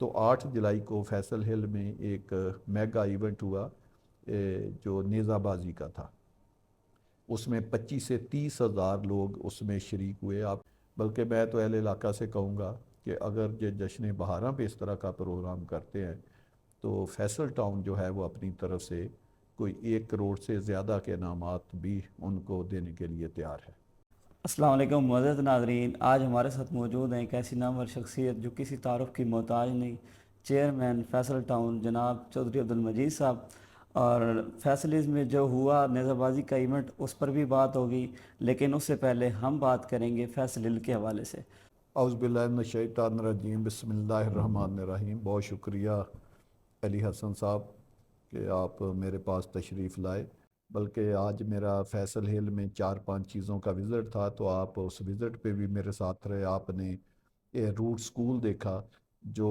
तो 8 जुलाई को फैसल हिल में एक मेगा इवेंट हुआ जो नेज़ाबाजी का था। उसमें 25 से 30 हज़ार लोग उसमें शरीक हुए। आप बल्कि मैं तो अहले इलाका से कहूँगा कि अगर ये जश्न बहारा पे इस तरह का प्रोग्राम करते हैं तो फैसल टाउन जो है वो अपनी तरफ से कोई 1 करोड़ से ज़्यादा के इनामात भी उनको देने के लिए तैयार है। अस्सलाम वालेकुम मुअज़्ज़ज़ नाज़रीन। आज हमारे साथ मौजूद हैं एक ऐसी नामवर शख्सियत जो किसी तारुफ की मोहताज नहीं, चेयरमैन फैसल टाउन जनाब चौधरी अब्दुल मजीद साहब। और फैसलिस में जो हुआ नेज़ाबाजी का इवेंट उस पर भी बात होगी, लेकिन उससे पहले हम बात करेंगे फैसल हिल के हवाले से। औज़ुबिल्लाहिमिनश्शैतानिर्रजीम बिस्मिल्लाहिर्रहमानिर्रहीम। बहुत शुक्रिया अली हसन साहब कि आप मेरे पास तशरीफ़ लाए। बल्कि आज मेरा फैसल हिल में 4-5 चीज़ों का विज़िट था, तो आप उस विज़िट पे भी मेरे साथ रहे। आपने ये रूट स्कूल देखा, जो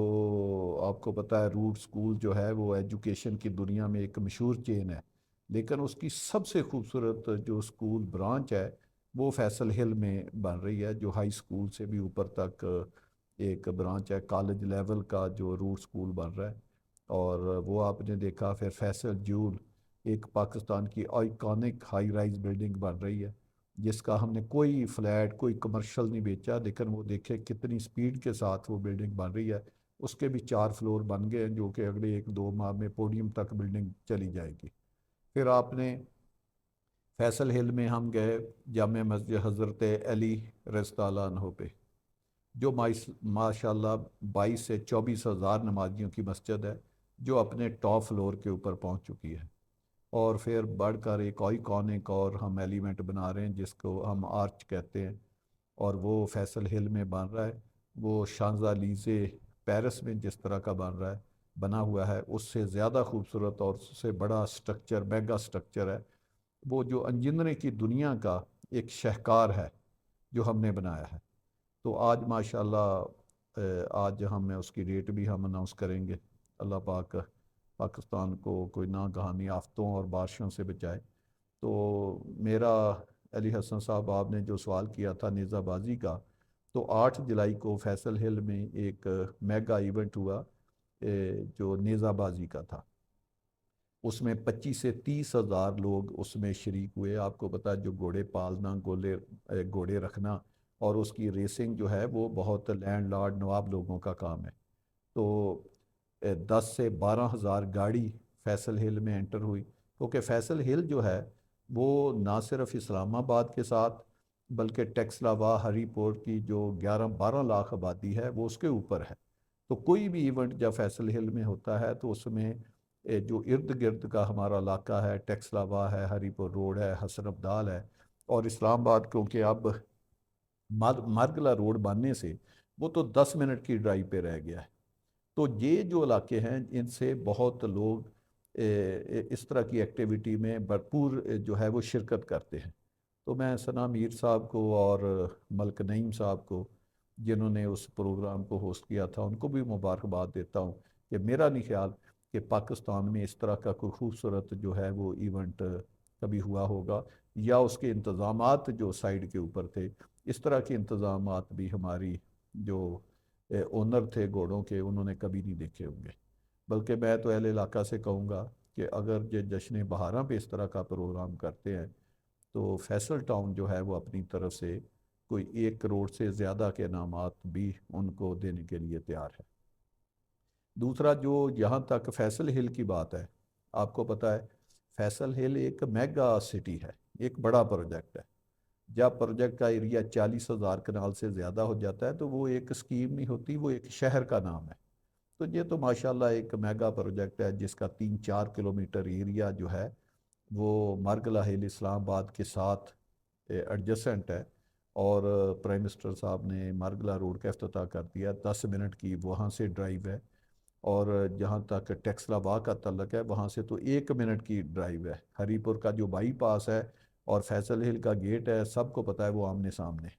आपको पता है रूट स्कूल जो है वो एजुकेशन की दुनिया में एक मशहूर चेन है, लेकिन उसकी सबसे खूबसूरत जो स्कूल ब्रांच है वो फैसल हिल में बन रही है, जो हाई स्कूल से भी ऊपर तक एक ब्रांच है, कॉलेज लेवल का जो रूट स्कूल बन रहा है। और वो आपने देखा। फिर फैसल जूल, एक पाकिस्तान की आइकॉनिक हाई राइज बिल्डिंग बन रही है, जिसका हमने कोई फ्लैट कोई कमर्शियल नहीं बेचा, लेकिन वो देखे कितनी स्पीड के साथ वो बिल्डिंग बन रही है। उसके भी 4 फ्लोर बन गए हैं, जो कि अगले 1-2 माह में पोडियम तक बिल्डिंग चली जाएगी। फिर आपने फैसल हिल में हम गए जामे मस्जिद हज़रत अली रज़ियल्लाहु अन्हु पे, जो माशाल्लाह 22 से 24 हज़ार नमाजियों की मस्जिद है, जो अपने टॉप फ्लोर के ऊपर पहुंच चुकी है। और फिर बढ़कर एक आइकॉनिक और हम एलिमेंट बना रहे हैं जिसको हम आर्च कहते हैं, और वो फैसल हिल में बन रहा है। वो शांज़लीज़े पेरिस में जिस तरह का बन रहा है, बना हुआ है, उससे ज़्यादा खूबसूरत और उससे बड़ा स्ट्रक्चर, मेगा स्ट्रक्चर है। वो जो इंजीनियरिंग की दुनिया का एक शाहकार है जो हमने बनाया है। तो आज माशाल्लाह आज हम उसकी डेट भी हम अनाउंस करेंगे। अल्लाह पाक पाकिस्तान को कोई नागहानी आफतों और बारिशों से बचाए। तो मेरा अली हसन साहब, आपने जो सवाल किया था नेज़ाबाजी का, तो 8 जुलाई को फैसल हिल में एक मेगा इवेंट हुआ जो नेज़ाबाजी का था। उसमें 25 से 30 हज़ार लोग उसमें शरीक हुए। आपको पता है जो घोड़े पालना, घोड़े रखना और उसकी रेसिंग जो है वो बहुत लैंड लॉर्ड नवाब लोगों का काम है। तो 10 से 12 हज़ार गाड़ी फैसल हिल में एंटर हुई, क्योंकि फैसल हिल जो है वो ना सिर्फ इस्लामाबाद के साथ, बल्कि टेक्सलावा हरीपुर की जो 11-12 लाख आबादी है वो उसके ऊपर है। तो कोई भी इवेंट जब फैसल हिल में होता है तो उसमें जो इर्द गिर्द का हमारा इलाका है, टेक्सलावा है, हरीपुर रोड है, हसन अब्दाल है, और इस्लामाबाद, क्योंकि अब मारगला रोड बनने से वो तो 10 मिनट की ड्राइव पे रह गया है। तो ये जो इलाके हैं इनसे बहुत लोग इस तरह की एक्टिविटी में भरपूर जो है वो शिरकत करते हैं। तो मैं सना मीर साहब को और मलक नईम साहब को, जिन्होंने उस प्रोग्राम को होस्ट किया था, उनको भी मुबारकबाद देता हूँ कि मेरा नहीं ख्याल कि पाकिस्तान में इस तरह का कोई खूबसूरत जो है वो इवेंट कभी हुआ होगा, या उसके इंतज़ामात जो साइड के ऊपर थे, इस तरह के इंतज़ामात भी हमारी जो ओनर थे घोड़ों के, उन्होंने कभी नहीं देखे होंगे। बल्कि मैं तो अहले इलाका से कहूँगा कि अगर ये जश्न बहारा पे इस तरह का प्रोग्राम करते हैं तो फैसल टाउन जो है वो अपनी तरफ से कोई 1 करोड़ से ज़्यादा के इनामात भी उनको देने के लिए तैयार है। दूसरा, जो यहाँ तक फैसल हिल की बात है, आपको पता है फैसल हिल एक मेगा सिटी है, एक बड़ा प्रोजेक्ट है। जब प्रोजेक्ट का एरिया 40 हज़ार कनाल से ज़्यादा हो जाता है तो वो एक स्कीम नहीं होती, वो एक शहर का नाम है। तो ये तो माशाल्लाह एक मेगा प्रोजेक्ट है, जिसका 3-4 किलोमीटर एरिया जो है वो मारगला हिल इस्लामाबाद के साथ एडजेसेंट है। और प्राइम मिनिस्टर साहब ने मारगला रोड का अफ्ताह कर दिया, 10 मिनट की वहाँ से ड्राइव है। और जहाँ तक टेक्सलावा का तल्लक है, वहाँ से तो 1 मिनट की ड्राइव है। हरीपुर का जो बाईपास है और फैसल हिल का गेट है, सबको पता है वो आमने सामने।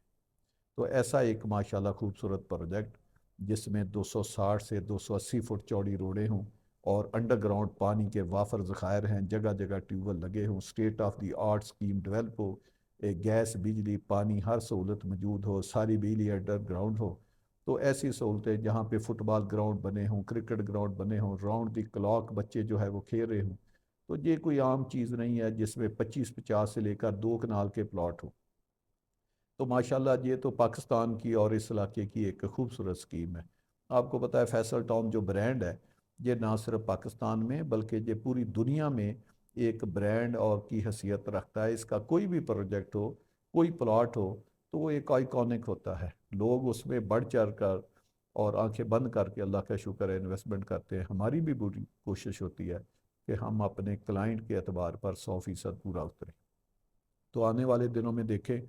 तो ऐसा एक माशाल्लाह खूबसूरत प्रोजेक्ट, जिसमें 260 से 280 फुट चौड़ी रोडें हों और अंडरग्राउंड पानी के वाफर ज़खायर हैं, जगह जगह ट्यूबवेल लगे हों, state of the art scheme develop हो, एक गैस बिजली पानी हर सहूलत मौजूद हो, सारी बिजली अंडरग्राउंड हो, तो ऐसी सहूलतें जहाँ पे फुटबॉल ग्राउंड बने हों, क्रिकेट ग्राउंड बने हों, राउंड द क्लॉक बच्चे जो है वो खेल रहे हों, तो ये कोई आम चीज़ नहीं है जिसमें 25-50 से लेकर 2 कनाल के प्लॉट हो। तो माशाल्लाह ये तो पाकिस्तान की और इस इलाके की एक खूबसूरत स्कीम है। आपको पता है फैसल टाउन जो ब्रांड है, ये ना सिर्फ पाकिस्तान में बल्कि ये पूरी दुनिया में एक ब्रांड और की हैसियत रखता है। इसका कोई भी प्रोजेक्ट हो, कोई प्लॉट हो, तो वो एक आइकॉनिक होता है। लोग उसमें बढ़ चढ़ कर और आंखें बंद करके अल्लाह का शुक्र है इन्वेस्टमेंट करते हैं। हमारी भी पूरी कोशिश होती है कि हम अपने क्लाइंट के एतबार पर 100% पूरा उतरें। तो आने वाले दिनों में देखें,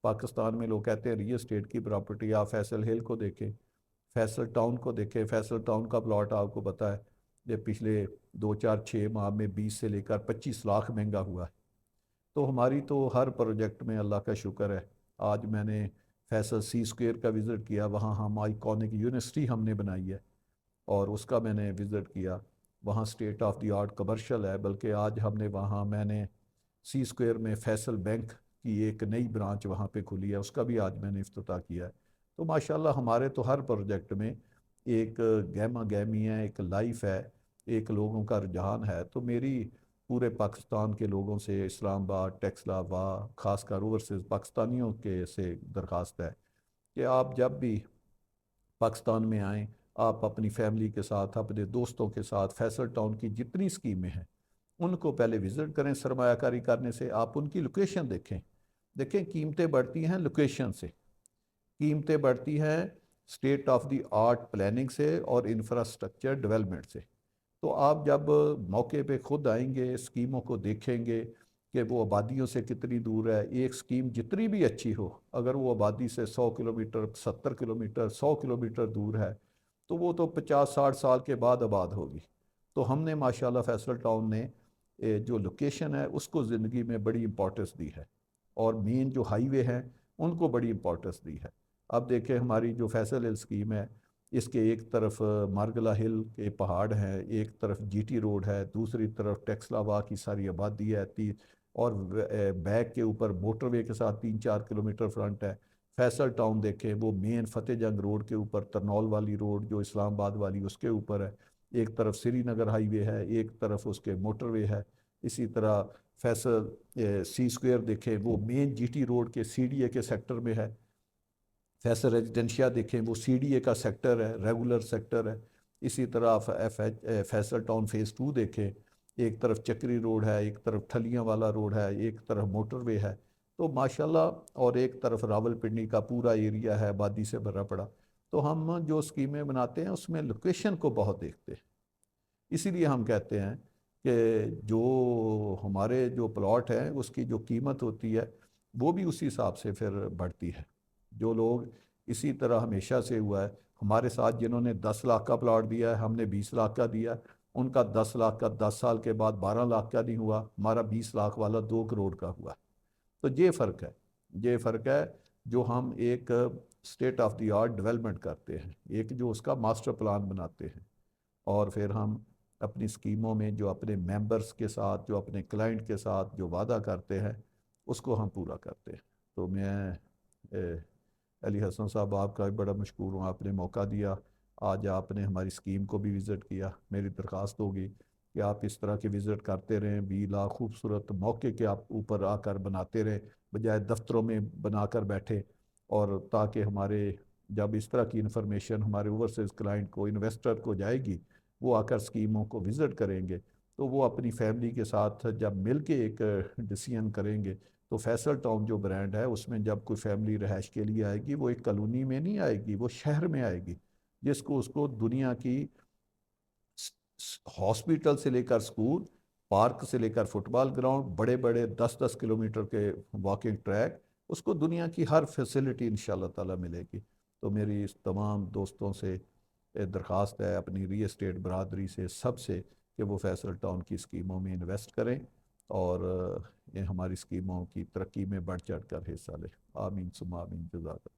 पाकिस्तान में लोग कहते हैं रियल एस्टेट की प्रॉपर्टी, आप फैसल हिल को देखें, फैसल टाउन को देखें। फैसल टाउन का प्लॉट आपको पता है ये पिछले 2-4-6 माह में 20 से लेकर 25 लाख महंगा हुआ है। तो हमारी तो हर प्रोजेक्ट में अल्लाह का शुक्र है। आज मैंने फैसल सी स्क्वायर का विज़िट किया, वहाँ हम आइकॉनिक यूनिवर्सिटी हमने बनाई है और उसका मैंने विज़िट किया। वहाँ state of the art commercial है, बल्कि आज हमने वहाँ मैंने सी स्क्वायर में फैसल बैंक की एक नई ब्रांच वहाँ पे खुली है, उसका भी आज मैंने इफ्तिताह किया है। तो माशाल्लाह हमारे तो हर प्रोजेक्ट में एक गहमा गहमी है, एक लाइफ है, एक लोगों का रुझान है। तो मेरी पूरे पाकिस्तान के लोगों से, इस्लामाबाद, टेक्सलावाद, खासकर ओवरसीज़ पाकिस्तानियों के से दरख्वास्त है कि आप जब भी पाकिस्तान में आएँ, आप अपनी फैमिली के साथ, अपने दोस्तों के साथ फैसल टाउन की जितनी स्कीमें हैं उनको पहले विज़िट करें। सरमायाकारी करने से आप उनकी लोकेशन देखें। देखें, कीमतें बढ़ती हैं लोकेशन से, कीमतें बढ़ती हैं state of the art planning से और इंफ्रास्ट्रक्चर डेवलपमेंट से। तो आप जब मौके पे खुद आएंगे, स्कीमों को देखेंगे कि वो आबादियों से कितनी दूर है, एक स्कीम जितनी भी अच्छी हो, अगर वो आबादी से 100 किलोमीटर, 70 किलोमीटर, 100 किलोमीटर दूर है, तो वो तो 50-60 साल के बाद आबाद होगी। तो हमने माशाल्लाह फैसल टाउन ने जो लोकेशन है उसको ज़िंदगी में बड़ी इंपॉर्टेंस दी है और मेन जो हाईवे हैं उनको बड़ी इंपॉर्टेंस दी है। अब देखें हमारी जो फैसल हिल स्कीम है, इसके एक तरफ मारगला हिल के पहाड़ हैं, एक तरफ जीटी रोड है, दूसरी तरफ टेक्सलावा की सारी आबादी है, और बैक के ऊपर मोटरवे के साथ 3-4 किलोमीटर फ्रंट है। फैसल टाउन देखें, वो मेन फतेह जंग रोड के ऊपर, तरनौल वाली रोड जो इस्लामाबाद वाली उसके ऊपर है। एक तरफ श्रीनगर हाईवे है, एक तरफ उसके मोटरवे है। इसी तरह फैसल सी स्क्वायर देखें, वो मेन जीटी रोड के सीडीए के सेक्टर में है। फैसल रेजिडेंशिया देखें, वो सीडीए का सेक्टर है, रेगुलर सेक्टर है। इसी तरह आप फैसल टाउन फेज़ 2 देखें, एक तरफ चक्री रोड है, एक तरफ ठलियाँ वाला रोड है, एक तरफ मोटरवे है। तो माशाल्लाह, और एक तरफ रावलपिंडी का पूरा एरिया है आबादी से भरा पड़ा। तो हम जो स्कीमें बनाते हैं उसमें लोकेशन को बहुत देखते हैं। इसीलिए हम कहते हैं कि जो हमारे जो प्लॉट हैं उसकी जो कीमत होती है वो भी उसी हिसाब से फिर बढ़ती है। जो लोग इसी तरह हमेशा से हुआ है हमारे साथ, जिन्होंने 10 लाख का प्लॉट दिया है, हमने 20 लाख का दिया, उनका 10 लाख का 10 साल के बाद 12 लाख का नहीं हुआ, हमारा 20 लाख वाला 2 करोड़ का हुआ। तो ये फ़र्क है, ये फ़र्क है जो हम एक state of the art development करते हैं, एक जो उसका मास्टर प्लान बनाते हैं, और फिर हम अपनी स्कीमों में जो अपने मेंबर्स के साथ, जो अपने क्लाइंट के साथ जो वादा करते हैं उसको हम पूरा करते हैं। तो मैं अली हसन साहब आपका भी बड़ा मशकूर हूँ, आपने मौका दिया, आज आपने हमारी स्कीम को भी विज़िट किया। मेरी दरख्वास्त होगी कि आप इस तरह के विज़िट करते रहें, बीला खूबसूरत मौके के आप ऊपर आकर बनाते रहें, बजाय दफ्तरों में बनाकर बैठे। और ताकि हमारे जब इस तरह की इन्फॉर्मेशन हमारे ओवरसीज़ क्लाइंट को, इन्वेस्टर को जाएगी, वो आकर स्कीमों को विज़िट करेंगे, तो वो अपनी फैमिली के साथ जब मिल के एक डिसीजन करेंगे, तो फैसल टाउन जो ब्रांड है उसमें जब कोई फैमिली रहायश के लिए आएगी, वो एक कॉलोनी में नहीं आएगी, वो शहर में आएगी, जिसको उसको दुनिया की हॉस्पिटल से लेकर स्कूल, पार्क से लेकर फुटबॉल ग्राउंड, बड़े बड़े 10-10 किलोमीटर के वॉकिंग ट्रैक, उसको दुनिया की हर फैसिलिटी इंशाल्लाह ताला मिलेगी। तो मेरी इस तमाम दोस्तों से दरख्वास्त है, अपनी रियल एस्टेट बरदरी से, सबसे, कि वो फैसल टाउन की स्कीमों में इन्वेस्ट करें और ये हमारी स्कीमों की तरक्की में बढ़ चढ़ कर हिस्सा लें। आमीन सुमा आमीन, जज़ाक।